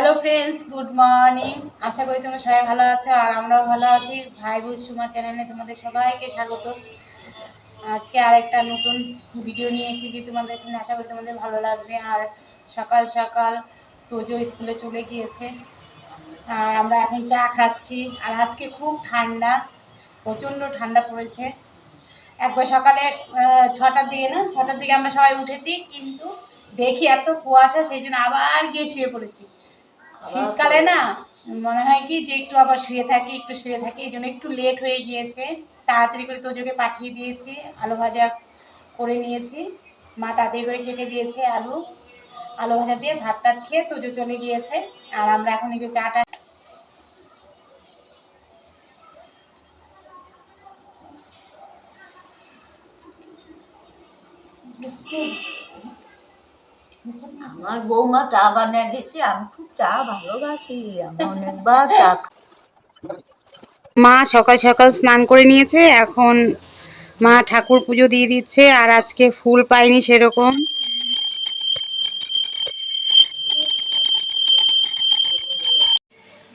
Hello friends, good morning. আশা করি তোমরা সবাই ভালো আছো আর আমরাও ভালো আছি। ভাই বোন সুমা চ্যানেলে তোমাদের সবাইকে স্বাগত। আজকে আর একটা নতুন ভিডিও নিয়ে এসেছি তোমাদের সামনে। আশা করি তোমাদের ভালো লাগবে। আর সকাল সকাল তোজো স্কুলে চলে গিয়েছে আর আমরা এখন চা খাচ্ছি। আর আজকে খুব ঠান্ডা, প্রচণ্ড ঠান্ডা পড়েছে। একবার সকালে 6টার দিকে আমরা সবাই উঠেছি, কিন্তু দেখি এত কুয়াশা, সেই জন্য আবার গিয়ে শুয়ে পড়েছি। শীতকালে না মনে হয় কি যে একটু আবার শুয়ে থাকি, এই জন্য একটু লেট হয়ে গিয়েছে। তাড়াতাড়ি করে তোজোকে পাঠিয়ে দিয়েছি, আলু ভাজা করে নিয়েছি। মা তাড়াতাড়ি করে কেটে দিয়েছে আলু ভাজা দিয়ে ভাত টাত খেয়ে তোজো চলে গিয়েছে। আর আমরা এখন এই যে চাটা আমার বৌমা চা বানিয়ে দিয়েছে। আমি খুব চা ভালোবাসি, আমি অনেকবার চা। মা সকাল সকাল স্নান করে নিয়েছে, এখন মা ঠাকুর পুজো দিয়ে দিচ্ছে। আর আজকে ফুল পাইনি সেরকম।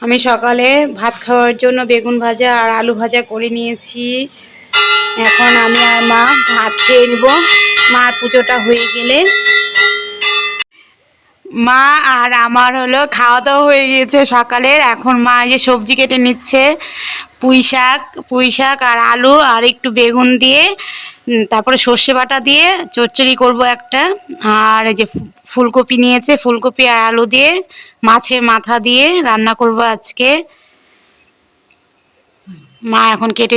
আমি সকালে ভাত খাওয়ার জন্য বেগুন ভাজা আর আলু ভাজা করে নিয়েছি। এখন আমি আর মা ভাত খেয়ে নেব, মার পুজোটা হয়ে গেলে। মা আর আমার হলো খাওয়া দাওয়া হয়ে গিয়েছে সকালের। এখন মা এই যে সবজি কেটে নিচ্ছে, পুঁই শাক আর আলু আর একটু বেগুন দিয়ে, তারপরে সর্ষে বাটা দিয়ে চচ্চড়ি করব একটা। আর এই যে ফুলকপি নিয়েছে, ফুলকপি আর আলু দিয়ে মাছের মাথা দিয়ে রান্না করব আজকে। মা এখন কেটে,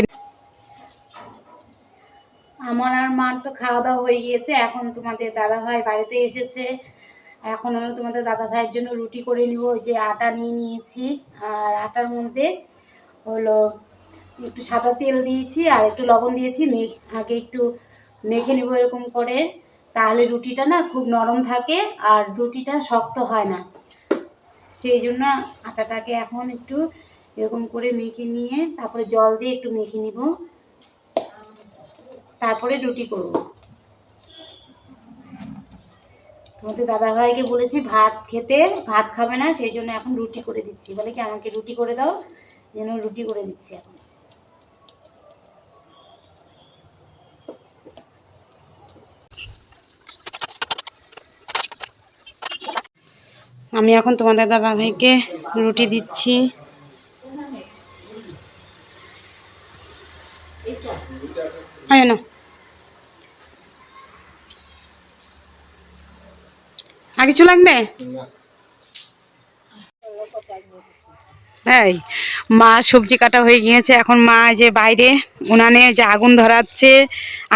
আমার আর মার তো খাওয়া দাওয়া হয়ে গিয়েছে। এখন তোমাদের দাদাভাই বাড়িতে এসেছে, এখন হলো তোমাদের দাদাভাইয়ের জন্য রুটি করে নিব। ওই যে আটা নিয়ে নিয়েছি, আর আটার মধ্যে হলো একটু সাদা তেল দিয়েছি আর একটু লবণ দিয়েছি। আগে একটু মেখে নেব এরকম করে, তাহলে রুটিটা না খুব নরম থাকে আর রুটিটা শক্ত হয় না। সেই জন্য আটাটাকে এখন একটু এরকম করে মেখে নিয়ে তারপরে জল দিয়ে একটু মেখে নিব, তারপরে রুটি করব। তোমাদের দাদাভাইকে বলেছি ভাত খাবে না, সেই জন্য এখন রুটি করে দিচ্ছি। বলে কি আমাকে রুটি করে দাও, যেন রুটি করে দিচ্ছি এখন। আমি এখন তোমাদের দাদাভাইকে রুটি দিচ্ছি। না, আর কিছু লাগবে? এই মা সবজি কাটা হয়ে গিয়েছে, এখন মা যে বাইরে উনানে যে আগুন ধরাচ্ছে।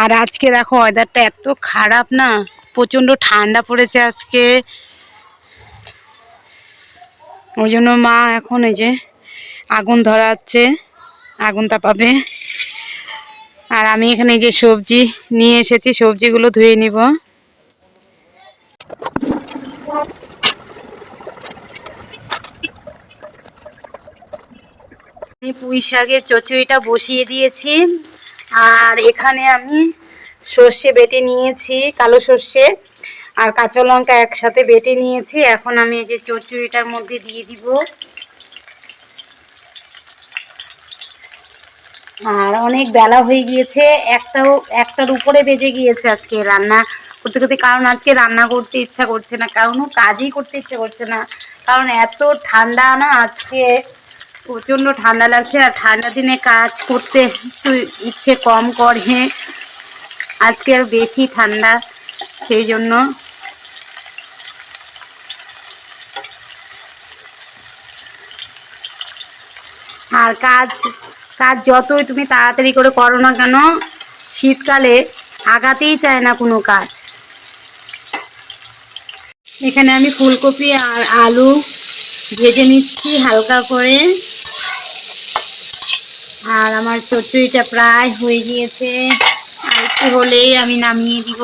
আর আজকে দেখো ওয়েদারটা এত খারাপ না, প্রচণ্ড ঠান্ডা পড়েছে আজকে। ওই জন্য মা এখন এই যে আগুন ধরাচ্ছে, আগুন তাপাবে। আর আমি এখানে এই যে সবজি নিয়ে এসেছি, সবজিগুলো ধুয়ে নিব। পুঁই শাকের চচ্চড়িটা বসিয়ে দিয়েছি। আর এখানে আমি সর্ষে বেটে নিয়েছি, কালো সর্ষে আর কাঁচা লঙ্কা একসাথে বেটে নিয়েছি। এখন আমি এই যে চচ্চড়িটার মধ্যে দিয়ে দিব। আর অনেক বেলা হয়ে গিয়েছে, একটার উপরে বেজে গিয়েছে আজকে রান্না করতে করতে। কারণ আজকে রান্না করতে ইচ্ছা করছে না, কারণ কাজই করতে ইচ্ছা করছে না। কারণ এত ঠান্ডা না আজকে, প্রচণ্ড ঠান্ডা লাগছে। আর ঠান্ডা দিনে কাজ করতে একটু ইচ্ছে কম করে, আজকে আর বেশি ঠান্ডা, সেই জন্য। আর কাজ যতই তুমি তাড়াতাড়ি করে করো না কেন, শীতকালে আগাতেই চায় না কোনো কাজ। এখানে আমি ফুলকপি আর আলু ভেজে নিচ্ছি হালকা করে। আর আমার চচ্চড়িটা প্রায় হয়ে গিয়েছে, আর একটু হলেই আমি নামিয়ে দিব।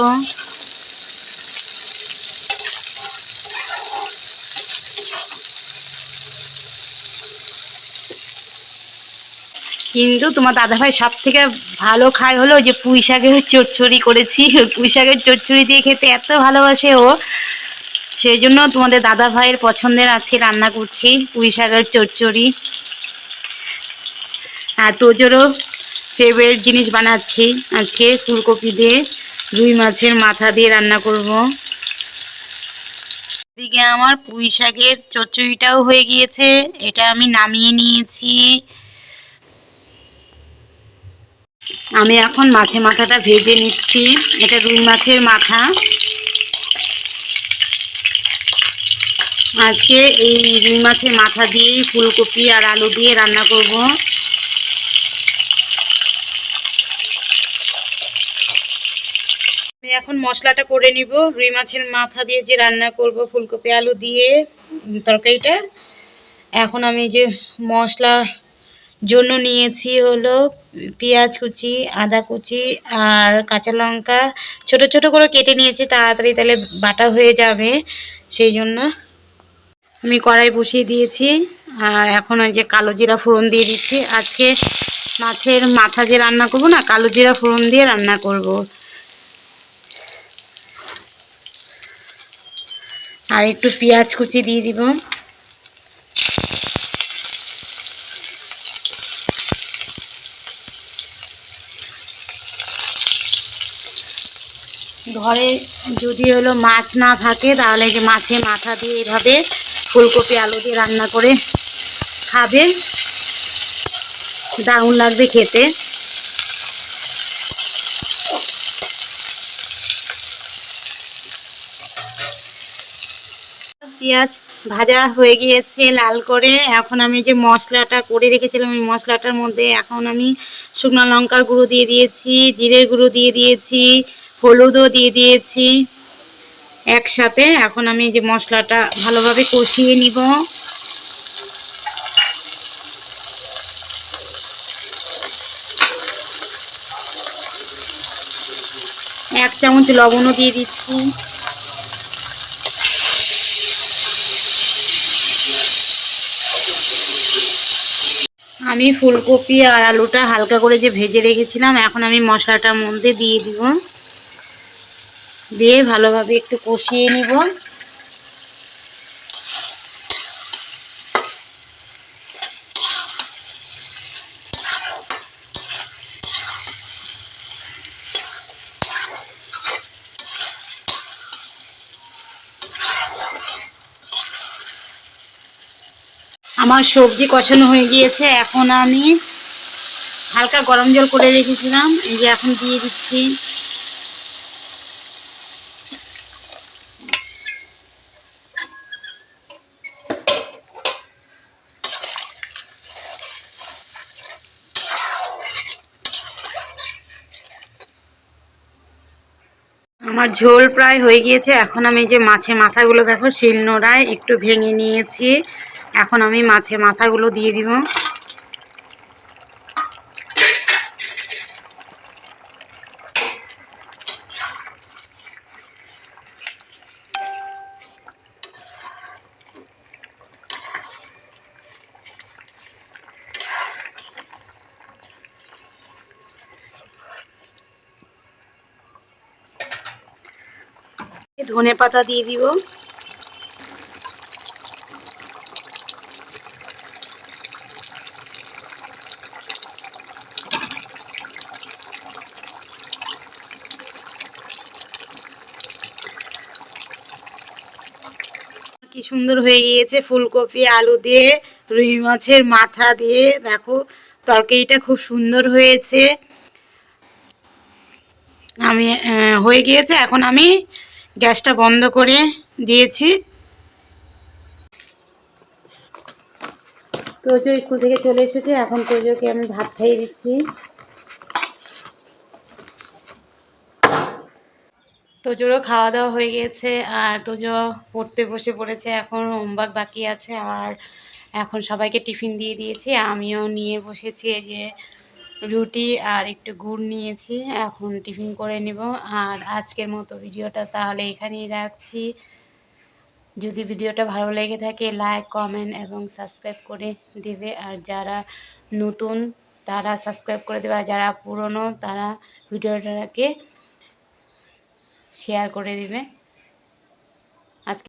কিন্তু তোমার দাদাভাই সব থেকে ভালো খায় হলো যে পুঁই শাকের চচ্চড়ি করেছি। পুঁই শাকের চচ্চড়ি দিয়ে খেতে এত ভালোবাসে ও, সেই জন্য তোমাদের দাদা ভাইয়ের পছন্দের আজকে রান্না করছি পুঁই শাকের চচ্চড়ি। আর তোজোরও ফেভারিট জিনিস বানাচ্ছি আজকে, ফুলকপি দিয়ে রুই মাছের মাথা দিয়ে রান্না করব। এদিকে আমার পুঁই শাকের চচ্চড়িটাও হয়ে গিয়েছে, এটা আমি নামিয়ে নিয়েছি। আমি এখন মাছের মাথাটা ভেজে নিচ্ছি, এটা রুই মাছের মাথা। আজকে এই রুই মাছের মাথা দিয়েই ফুলকপি আর আলু দিয়ে রান্না করব। আমি এখন মশলাটা করে নিব, রুই মাছের মাথা দিয়ে যে রান্না করব ফুলকপি আলু দিয়ে তরকারিটা। এখন আমি যে মশলা জন্য নিয়েছি হলো পেঁয়াজ কুচি, আদা কুচি আর কাঁচা লঙ্কা ছোট ছোট করে কেটে নিয়েছি, তাড়াতাড়ি তাহলে বাটা হয়ে যাবে সেই জন্য। আমি কড়াই বসিয়ে দিয়েছি আর এখন ওই যে কালো জিরা ফোড়ন দিয়ে দিচ্ছি। আজকে মাছের মাথা যে রান্না করব না, কালো জিরা ফোড়ন দিয়ে রান্না করব। আর একটু পেঁয়াজ কুচি দিয়ে দিব। ঘরে যদি হলো মাছ না থাকে তাহলে যে মাছের মাথা দিয়ে এভাবে ফুলকপি আলু দিয়ে রান্না করে খাবে, দারুণ লাগবে খেতে। পেঁয়াজ ভাজা হয়ে গিয়েছে লাল করে। এখন আমি যে মশলাটা করে রেখেছিলাম ওই মশলাটার মধ্যে এখন আমি শুকনো লঙ্কার গুঁড়ো দিয়ে দিয়েছি, জিরের গুঁড়ো দিয়ে দিয়েছি, হলুদও দিয়ে দিয়েছি একসাথে। এখন আমি যে মশলাটা ভালোভাবে কষিয়ে নিব। 1 চামচ লবণও দিয়ে দিচ্ছি। আমি ফুলকপি আর আলুটা হালকা করে যে ভেজে রেখেছিলাম এখন আমি মশলাটার মধ্যে দিয়ে দিব, দিয়ে ভালোভাবে একটু কষিয়ে নিব। আমার সবজি কষানো হয়ে গিয়েছে, এখন আমি হালকা গরম জল করে রেখেছিলাম এই যে এখন দিয়ে দিচ্ছি। আমার ঝোল প্রায় হয়ে গিয়েছে, এখন আমি যে মাছের মাথাগুলো দেখো শিলনোড়ায় একটু ভেঙে নিয়েছি, এখন আমি মাছের মাথাগুলো দিয়ে দিব। ধনে পাতা দিয়ে দিব। কি সুন্দর হয়ে গিয়েছে ফুলকপি আলু দিয়ে রুই মাছের মাথা দিয়ে, দেখো তরকারিটা খুব সুন্দর হয়েছে। আমি হয়ে গিয়েছে, এখন আমি গ্যাসটা বন্ধ করে দিয়েছি। তোজো স্কুল থেকে চলে এসেছে, এখন তোজোকে আমি ভাত খাইয়ে দিচ্ছি। তোজোরও খাওয়া দাওয়া হয়ে গিয়েছে আর তোজো পড়তে বসে পড়েছে, এখন হোমওয়ার্ক বাকি আছে। আর এখন সবাইকে টিফিন দিয়ে দিয়েছি, আমিও নিয়ে বসেছি এই যে রুটি আর একটু গুড় নিয়েছি, এখন টিফিন করে নিব। আর আজকের মতো ভিডিওটা তাহলে এখানেই রাখছি। যদি ভিডিওটা ভালো লেগে থাকে লাইক কমেন্ট এবং সাবস্ক্রাইব করে দেবে, আর যারা নতুন তারা সাবস্ক্রাইব করে দেবে, আর যারা পুরনো তারা ভিডিওটাকে শেয়ার করে দিবে। আজকে